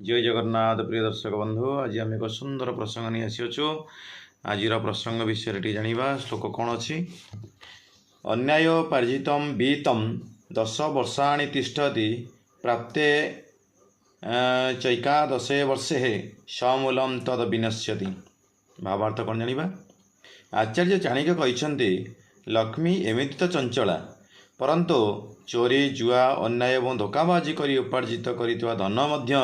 जय जगन्नाथ प्रिय दर्शक बंधु आज आम एक सुंदर प्रसंग नहीं आसीचु। आज प्रसंग विषय टी जानिबा। श्लोक कौन अच्छी अन्याय पार्जितम बीतम 10 वर्षाणि तिष्ठति प्राप्ते चैकादशे वर्षे समूलम तद विनश्यति। भावार्थ कौन जानिबा। आचार्य चाणक्य कहते लक्ष्मी एमिति तो चंचला परंतु चोरी जुआ अन्याय और धोकाबाजी कर उपार्जित कर धन मध्य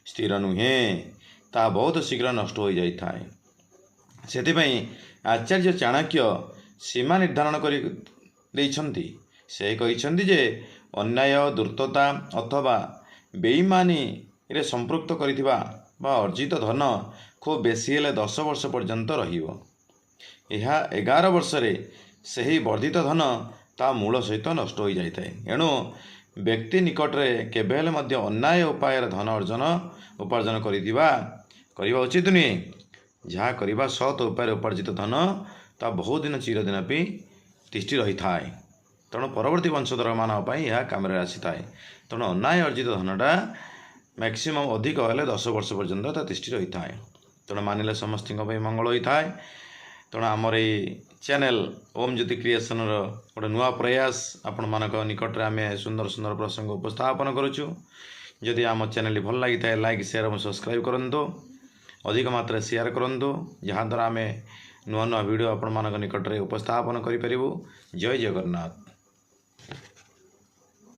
स्थिर नुहे ता बहुत शीघ्र नष्ट हो जाए। से आचार्य चाणक्य सीमा निर्धारण कर से कहते जे अन्याय दुर्तता अथवा बेईमानी रे संपृक्त कर अर्जित धन खूब बेसी हेले 10 वर्ष पर्यंत रहिबो। यह 11 वर्ष से ही वर्धित धन ता मूल सहित नष्ट हो जाए। एणु व्यक्ति निकटरे केबेले मध्य अन्याय उपाय धन उपार्जन करवा उचित नुहे। जहाँ करवा सत उपाय उपार्जित धन ता बहुत दिन चिरदिन भी तिष्ठि रही थाए। तेणु परवर्ती वंशधर मानक यह काम आसी थाए। तेणु अन्याय अर्जित धनटा मैक्सिमम अधिक हेले 10 वर्ष पर्यंत तिष्ठि रही थाए। तेणु मानिले समस्त मंगल होता है। तेणु आमर चैनल ओम ज्योति क्रिएशन गोटे नुआ प्रयास आपण मानक निकट में आम सुंदर सुंदर प्रसंग उपस्थापन करुचु। जदि आम चैनल भल लगी था लाइक शेयर और सब्सक्राइब करंतु, अधिक मात्रा शेयर करंतु, जहाँद्वारा आम नुआ नुआ वीडियो आपण मानक निकट में उपस्थापन करें। जय जगन्नाथ।